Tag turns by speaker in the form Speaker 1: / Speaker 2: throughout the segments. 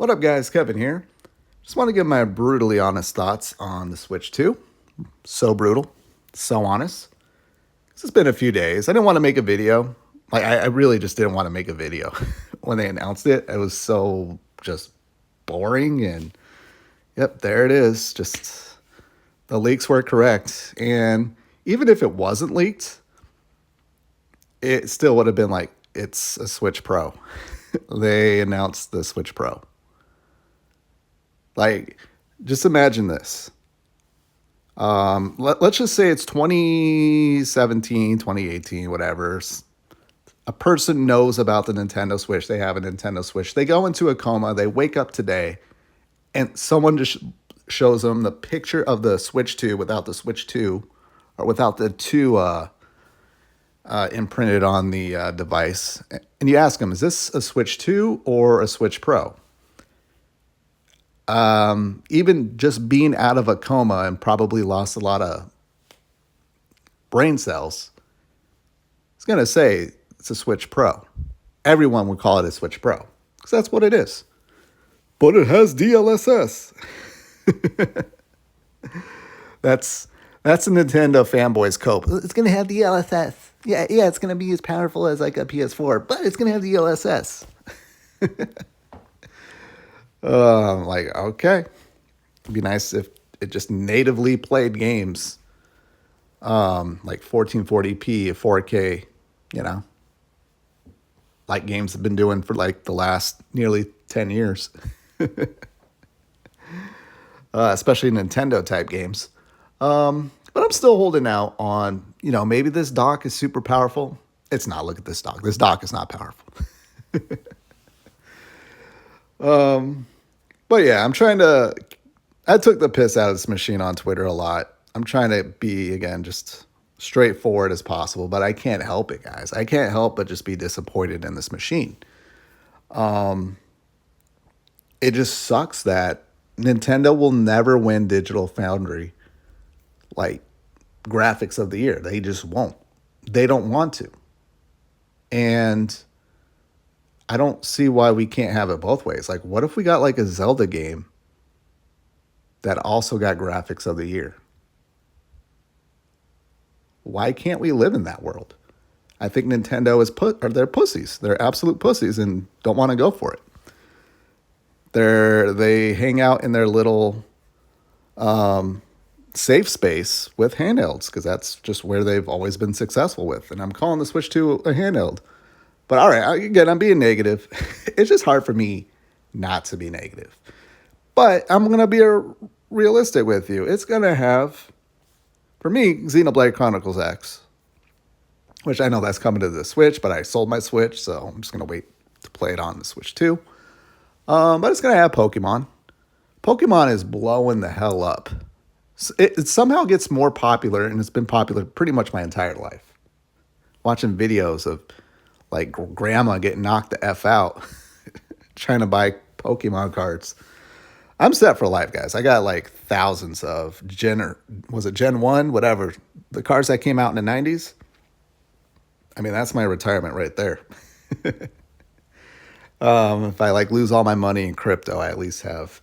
Speaker 1: What up, guys? Kevin here. Just want to give my brutally honest thoughts on the Switch 2. So brutal, so honest. It's been a few days. I didn't want to make a video. I really just didn't want to make a video when they announced it. It was so just boring. And yep, there it is. Just the leaks were correct. And even if it wasn't leaked, it still would have been like, it's a Switch Pro. They announced the Switch Pro. Like, just imagine this. Let's just say it's 2017, 2018, whatever. A person knows about the Nintendo Switch. They have a Nintendo Switch. They go into a coma. They wake up today, and someone just shows them the picture of the Switch 2 without the Switch 2, or without the 2 imprinted on the device. And you ask them, is this a Switch 2 or a Switch Pro? Even just being out of a coma and probably lost a lot of brain cells, it's going to say it's a Switch Pro. Everyone would call it a Switch Pro because that's what it is. But it has DLSS. That's a Nintendo fanboy's cope. It's going to have DLSS. Yeah, it's going to be as powerful as like a PS4, but it's going to have DLSS. I'm like, okay. It'd be nice if it just natively played games like 1440p, 4K, like games have been doing for like the last nearly 10 years. Especially Nintendo type games. But I'm still holding out on, maybe this dock is super powerful. It's not. Look at this dock. This dock is not powerful. But yeah, I took the piss out of this machine on Twitter a lot. I'm trying to be, again, just straightforward as possible, but I can't help it, guys. I can't help but just be disappointed in this machine. It just sucks that Nintendo will never win Digital Foundry, like, graphics of the year. They just won't. They don't want to. And I don't see why we can't have it both ways. Like, what if we got like a Zelda game that also got graphics of the year? Why can't we live in that world? I think Nintendo they're pussies. They're absolute pussies and don't want to go for it. They hang out in their little safe space with handhelds because that's just where they've always been successful with. And I'm calling the Switch 2 a handheld. But all right, again, I'm being negative. It's just hard for me not to be negative. But I'm going to be realistic with you. It's going to have, for me, Xenoblade Chronicles X, which I know that's coming to the Switch, but I sold my Switch, so I'm just going to wait to play it on the Switch too. But it's going to have Pokemon. Pokemon is blowing the hell up. It somehow gets more popular, and it's been popular pretty much my entire life. Watching videos of like grandma getting knocked the F out trying to buy Pokemon cards. I'm set for life, guys. I got like thousands of Gen 1, whatever, the cards that came out in the 90s. I mean, that's my retirement right there. If I like lose all my money in crypto, I at least have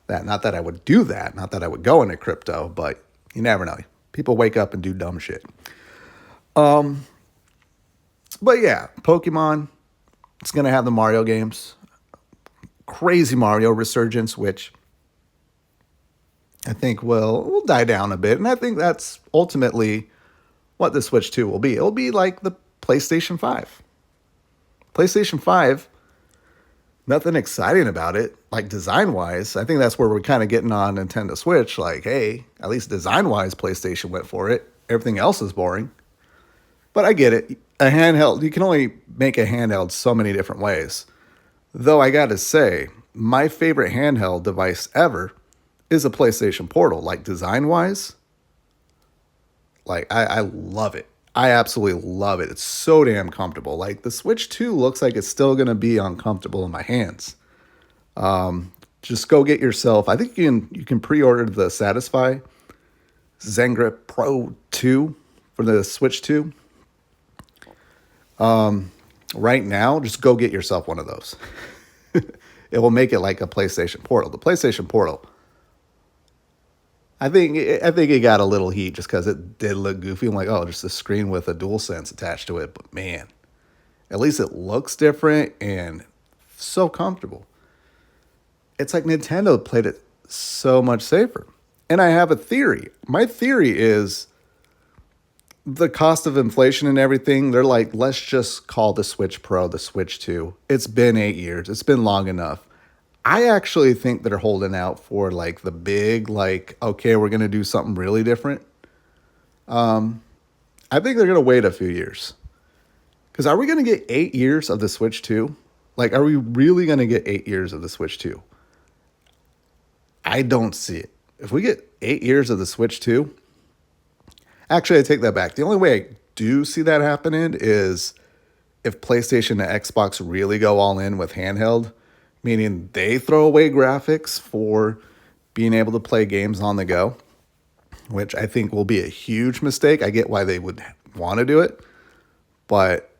Speaker 1: that. Not that I would do that. Not that I would go into crypto, but you never know. People wake up and do dumb shit. But yeah, Pokemon, it's going to have the Mario games. Crazy Mario Resurgence, which I think will die down a bit. And I think that's ultimately what the Switch 2 will be. It'll be like the PlayStation 5. PlayStation 5, nothing exciting about it, like design-wise. I think that's where we're kind of getting on Nintendo Switch. Like, hey, at least design-wise, PlayStation went for it. Everything else is boring. But I get it. A handheld, you can only make a handheld so many different ways. Though I got to say, my favorite handheld device ever is a PlayStation Portal. Like design-wise, like I love it. I absolutely love it. It's so damn comfortable. Like the Switch 2 looks like it's still going to be uncomfortable in my hands. Just go get yourself, I think you can pre-order the Satisfy Zen Grip Pro 2 for the Switch 2. Right now, just go get yourself one of those. it will make it like a PlayStation Portal. The PlayStation Portal, I think it got a little heat just because it did look goofy. I'm like, oh, just a screen with a DualSense attached to it. But man, at least it looks different and so comfortable. It's like Nintendo played it so much safer. And I have a theory. My theory is the cost of inflation and everything. They're like, let's just call the Switch Pro the Switch 2. It's been 8 years. It's been long enough. I actually think they're holding out for like the big, like, okay, we're going to do something really different. I think they're going to wait a few years. Because are we going to get 8 years of the Switch 2? Like, are we really going to get 8 years of the Switch 2? I don't see it. If we get 8 years of the Switch 2, actually, I take that back. The only way I do see that happening is if PlayStation and Xbox really go all in with handheld, meaning they throw away graphics for being able to play games on the go, which I think will be a huge mistake. I get why they would want to do it, but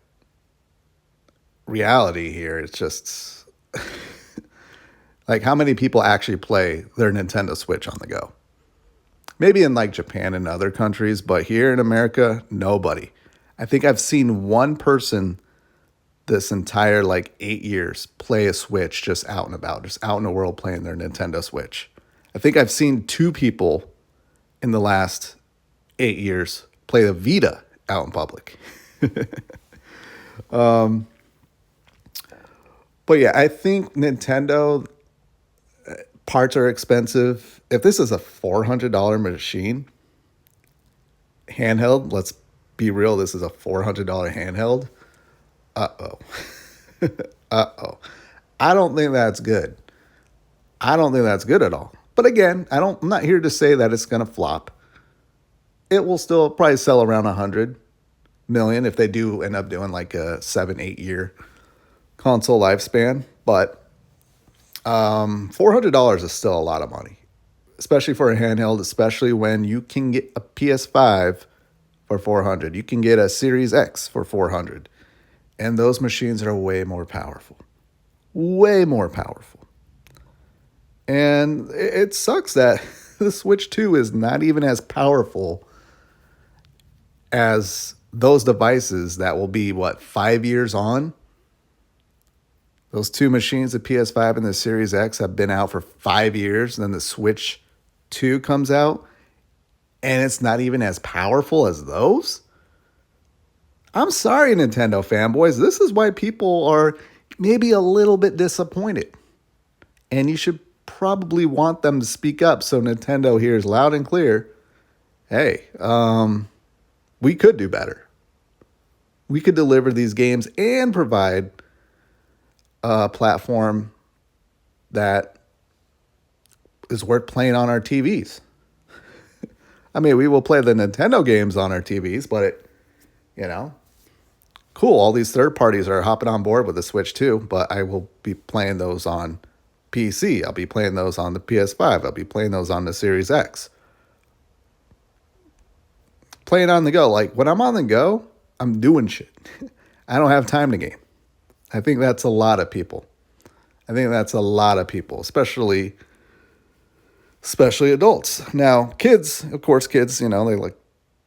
Speaker 1: reality here, it's just like how many people actually play their Nintendo Switch on the go? Maybe in like Japan and other countries, but here in America, nobody. I think I've seen one person this entire like 8 years play a Switch just out and about, just out in the world playing their Nintendo Switch. I think I've seen two people in the last 8 years play the Vita out in public. But yeah, I think Nintendo parts are expensive. If this is a $400 machine, handheld, let's be real, this is a $400 handheld. Uh-oh. Uh-oh. I don't think that's good. I don't think that's good at all. But again, I'm not here to say that it's going to flop. It will still probably sell around 100 million if they do end up doing like a 7-8 year console lifespan. But $400 is still a lot of money, especially for a handheld, especially when you can get a PS5 for 400. You can get a Series X for 400. And those machines are way more powerful. Way more powerful. And it sucks that the Switch 2 is not even as powerful as those devices that will be, 5 years on? Those two machines, the PS5 and the Series X, have been out for 5 years. And then the Switch 2 comes out, and it's not even as powerful as those? I'm sorry, Nintendo fanboys. This is why people are maybe a little bit disappointed. And you should probably want them to speak up so Nintendo hears loud and clear, hey, we could do better. We could deliver these games and provide a platform that is worth playing on our TVs. I mean, we will play the Nintendo games on our TVs, but cool. All these third parties are hopping on board with the Switch too, but I will be playing those on PC. I'll be playing those on the PS5. I'll be playing those on the Series X. Playing on the go. Like when I'm on the go, I'm doing shit. I don't have time to game. I think that's a lot of people. Especially adults. Now, kids, of course,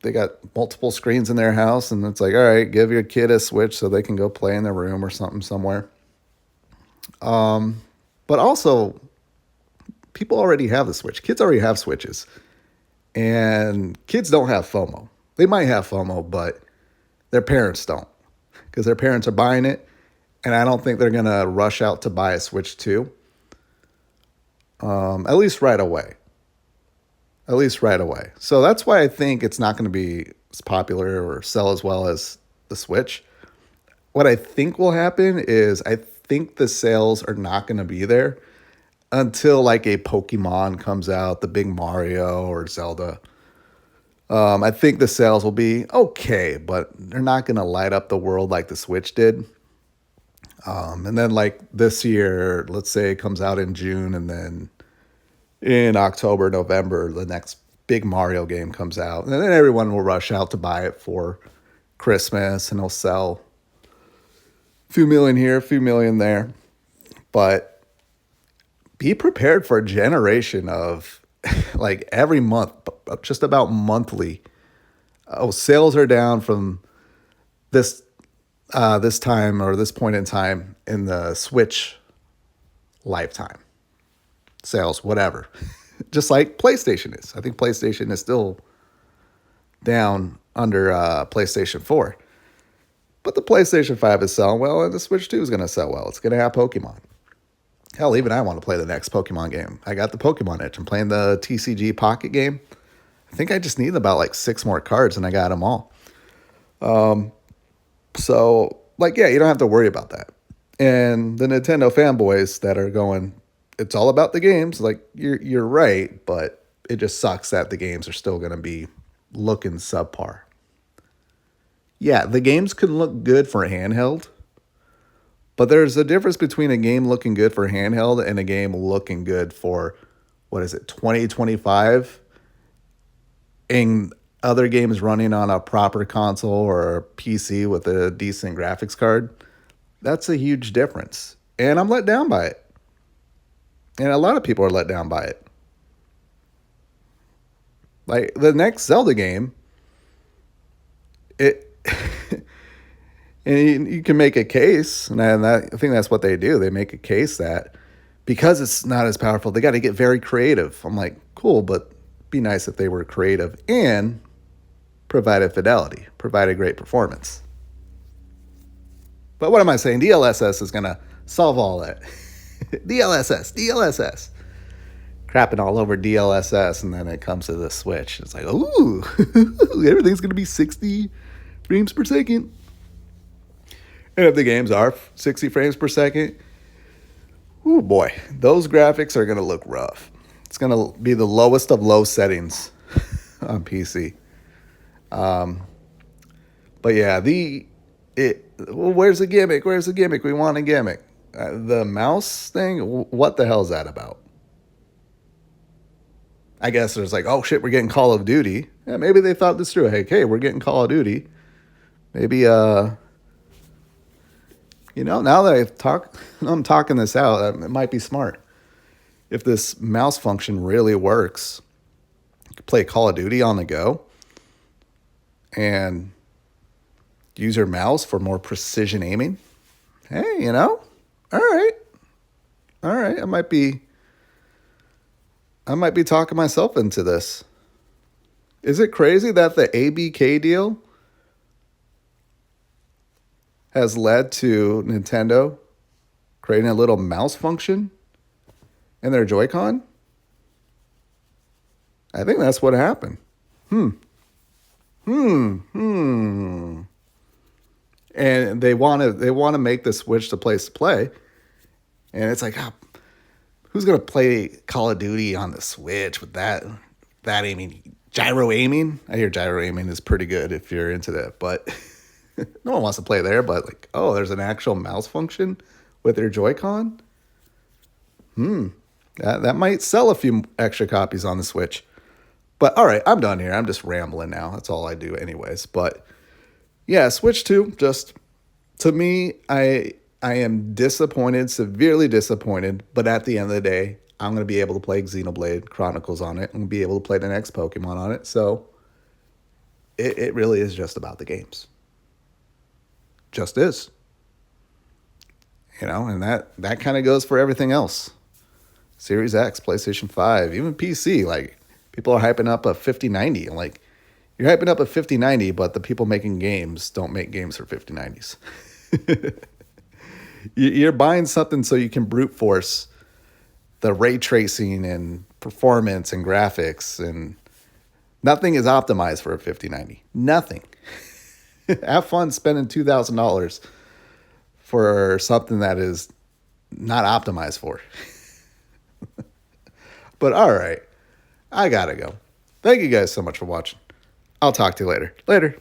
Speaker 1: they got multiple screens in their house, and it's like, all right, give your kid a Switch so they can go play in their room or something somewhere. But also, people already have the Switch. Kids already have Switches. And kids don't have FOMO. They might have FOMO, but their parents don't. Because their parents are buying it, and I don't think they're going to rush out to buy a Switch 2. At least right away. So that's why I think it's not going to be as popular or sell as well as the Switch. What I think will happen is I think the sales are not going to be there until like a Pokemon comes out, the big Mario or Zelda. I think the sales will be okay, but they're not going to light up the world like the Switch did. And then like this year, let's say it comes out in June, and then in October, November, the next big Mario game comes out. And then everyone will rush out to buy it for Christmas, and it'll sell a few million here, a few million there. But be prepared for a generation of like every month, just about monthly. Oh, sales are down from this this time or this point in time in the Switch lifetime. Sales, whatever. Just like PlayStation is. I think PlayStation is still down under PlayStation 4. But the PlayStation 5 is selling well, and the Switch 2 is going to sell well. It's going to have Pokemon. Hell, even I want to play the next Pokemon game. I got the Pokemon itch. I'm playing the TCG Pocket game. I think I just need about like 6 more cards, and I got them all. So, like, yeah, you don't have to worry about that. And the Nintendo fanboys that are going, it's all about the games. Like, you're right, but it just sucks that the games are still going to be looking subpar. Yeah, the games can look good for handheld, but there's a difference between a game looking good for handheld and a game looking good for, 2025, and other games running on a proper console or a PC with a decent graphics card. That's a huge difference. And I'm let down by it. And a lot of people are let down by it. Like the next Zelda game, it and you can make a case, and I think that's what they do. They make a case that because it's not as powerful, they got to get very creative. I'm like, cool, but it'd be nice if they were creative and provided fidelity, provided great performance. But what am I saying? DLSS is going to solve all that. DLSS. Crapping all over DLSS, and then it comes to the Switch. It's like, ooh, everything's going to be 60 frames per second. And if the games are 60 frames per second, oh boy, those graphics are going to look rough. It's going to be the lowest of low settings on PC. But yeah, where's the gimmick? Where's the gimmick? We want a gimmick. The mouse thing, what the hell is that about? I guess there's like, oh shit, we're getting Call of Duty. Yeah, maybe they thought this through. Hey, we're getting Call of Duty. Maybe, now that I'm talking this out, it might be smart. If this mouse function really works, you can play Call of Duty on the go and use your mouse for more precision aiming. Hey, all right. I might be talking myself into this. Is it crazy that the ABK deal has led to Nintendo creating a little mouse function in their Joy-Con? I think that's what happened. And they want to make the Switch the place to play. And it's like, who's going to play Call of Duty on the Switch with that aiming? Gyro aiming? I hear gyro aiming is pretty good if you're into that. But no one wants to play there. But like, oh, there's an actual mouse function with their Joy-Con? That might sell a few extra copies on the Switch. But all right, I'm done here. I'm just rambling now. That's all I do anyways. But yeah, Switch 2, just to me, I am disappointed, severely disappointed. But at the end of the day, I'm going to be able to play Xenoblade Chronicles on it. I'm going to be able to play the next Pokemon on it. So it really is just about the games. Just is. And that kind of goes for everything else. Series X, PlayStation 5, even PC. Like, people are hyping up a 5090. I'm like, you're hyping up a 5090, but the people making games don't make games for 5090s. You're buying something so you can brute force the ray tracing and performance and graphics, and nothing is optimized for a 5090. Nothing. Have fun spending $2,000 for something that is not optimized for. But all right, I gotta go. Thank you guys so much for watching. I'll talk to you later. Later.